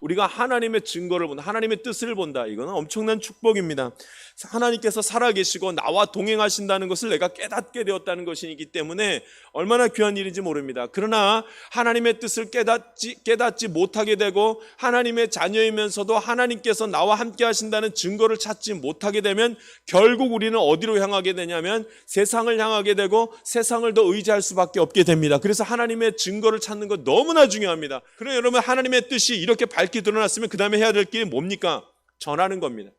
우리가 하나님의 증거를 본다, 하나님의 뜻을 본다. 이거는 엄청난 축복입니다. 하나님께서 살아계시고 나와 동행하신다는 것을 내가 깨닫게 되었다는 것이기 때문에 얼마나 귀한 일인지 모릅니다. 그러나 하나님의 뜻을 깨닫지 못하게 되고 하나님의 자녀이면서도 하나님께서 나와 함께 하신다는 증거를 찾지 못하게 되면 결국 우리는 어디로 향하게 되냐면 세상을 향하게 되고 세상을 더 의지할 수밖에 없게 됩니다. 그래서 하나님의 증거를 찾는 것 너무나 중요합니다. 그럼 여러분, 하나님의 뜻이 이렇게 밝게 드러났으면 그 다음에 해야 될 게 뭡니까? 전하는 겁니다.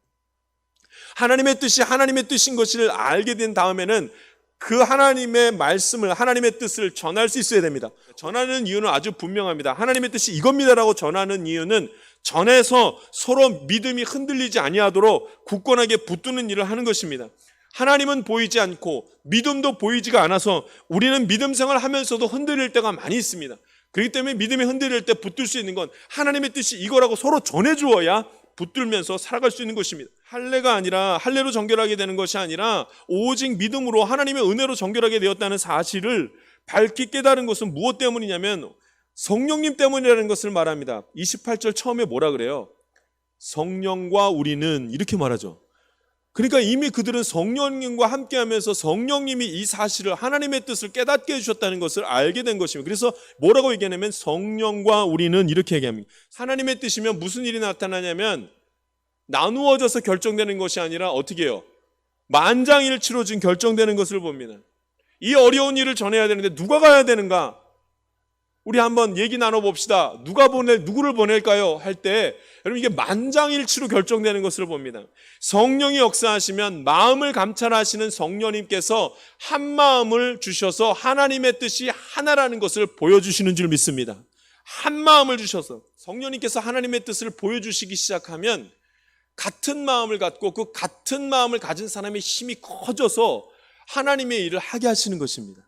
하나님의 뜻이 하나님의 뜻인 것을 알게 된 다음에는 그 하나님의 말씀을, 하나님의 뜻을 전할 수 있어야 됩니다. 전하는 이유는 아주 분명합니다. 하나님의 뜻이 이겁니다라고 전하는 이유는 전해서 서로 믿음이 흔들리지 아니하도록 굳건하게 붙드는 일을 하는 것입니다. 하나님은 보이지 않고 믿음도 보이지가 않아서 우리는 믿음 생활하면서도 흔들릴 때가 많이 있습니다. 그렇기 때문에 믿음이 흔들릴 때 붙들 수 있는 건 하나님의 뜻이 이거라고 서로 전해주어야 붙들면서 살아갈 수 있는 것입니다. 할례가 아니라, 할례로 정결하게 되는 것이 아니라 오직 믿음으로 하나님의 은혜로 정결하게 되었다는 사실을 밝히 깨달은 것은 무엇 때문이냐면 성령님 때문이라는 것을 말합니다. 28절 처음에 뭐라 그래요? 성령과 우리는, 이렇게 말하죠. 그러니까 이미 그들은 성령님과 함께하면서 성령님이 이 사실을, 하나님의 뜻을 깨닫게 해주셨다는 것을 알게 된 것입니다. 그래서 뭐라고 얘기하냐면 성령과 우리는, 이렇게 얘기합니다. 하나님의 뜻이면 무슨 일이 나타나냐면 나누어져서 결정되는 것이 아니라 어떻게 해요? 만장일치로 지금 결정되는 것을 봅니다. 이 어려운 일을 전해야 되는데 누가 가야 되는가? 우리 한번 얘기 나눠봅시다. 누구를 보낼까요? 할 때 여러분, 이게 만장일치로 결정되는 것을 봅니다. 성령이 역사하시면 마음을 감찰하시는 성령님께서 한 마음을 주셔서 하나님의 뜻이 하나라는 것을 보여주시는 줄 믿습니다. 한 마음을 주셔서 성령님께서 하나님의 뜻을 보여주시기 시작하면 같은 마음을 갖고 그 같은 마음을 가진 사람의 힘이 커져서 하나님의 일을 하게 하시는 것입니다.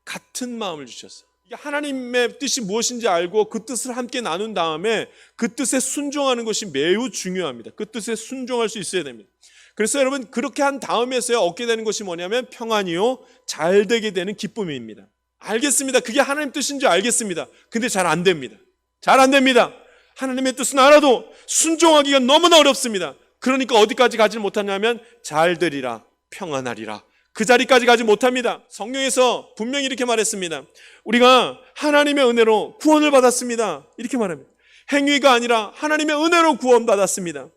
같은 마음을 주셨어요. 하나님의 뜻이 무엇인지 알고 그 뜻을 함께 나눈 다음에 그 뜻에 순종하는 것이 매우 중요합니다. 그 뜻에 순종할 수 있어야 됩니다. 그래서 여러분, 그렇게 한 다음에서야 얻게 되는 것이 뭐냐면 평안이요, 잘 되게 되는 기쁨입니다. 알겠습니다. 그게 하나님 뜻인 줄 알겠습니다. 근데 잘 안 됩니다. 잘 안 됩니다. 하나님의 뜻은 알아도 순종하기가 너무나 어렵습니다. 그러니까 어디까지 가지 못하냐면 잘 되리라, 평안하리라, 그 자리까지 가지 못합니다. 성경에서 분명히 이렇게 말했습니다. 우리가 하나님의 은혜로 구원을 받았습니다. 이렇게 말합니다. 행위가 아니라 하나님의 은혜로 구원받았습니다.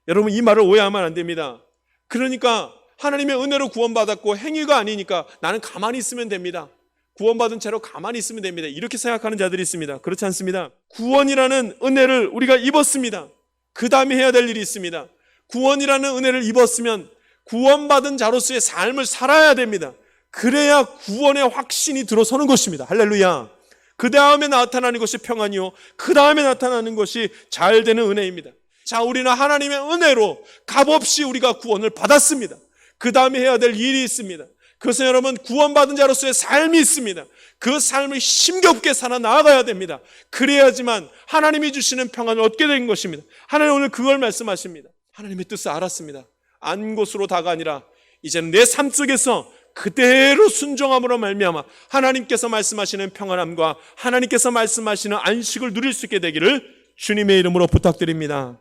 여러분, 이 말을 오해하면 안 됩니다. 그러니까 하나님의 은혜로 구원받았고 행위가 아니니까 나는 가만히 있으면 됩니다. 구원받은 채로 가만히 있으면 됩니다. 이렇게 생각하는 자들이 있습니다. 그렇지 않습니다. 구원이라는 은혜를 우리가 입었습니다. 그 다음에 해야 될 일이 있습니다. 구원이라는 은혜를 입었으면 구원받은 자로서의 삶을 살아야 됩니다. 그래야 구원의 확신이 들어서는 것입니다. 할렐루야. 그 다음에 나타나는 것이 평안이요, 그 다음에 나타나는 것이 잘 되는 은혜입니다. 자, 우리는 하나님의 은혜로 값없이 우리가 구원을 받았습니다. 그 다음에 해야 될 일이 있습니다. 그래서 여러분, 구원받은 자로서의 삶이 있습니다. 그 삶을 힘겹게 살아 나아가야 됩니다. 그래야지만 하나님이 주시는 평안을 얻게 된 것입니다. 하나님 오늘 그걸 말씀하십니다. 하나님의 뜻을 알았습니다. 안 곳으로 다가 아니라 이제는 내 삶 속에서 그대로 순종함으로 말미암아 하나님께서 말씀하시는 평안함과 하나님께서 말씀하시는 안식을 누릴 수 있게 되기를 주님의 이름으로 부탁드립니다.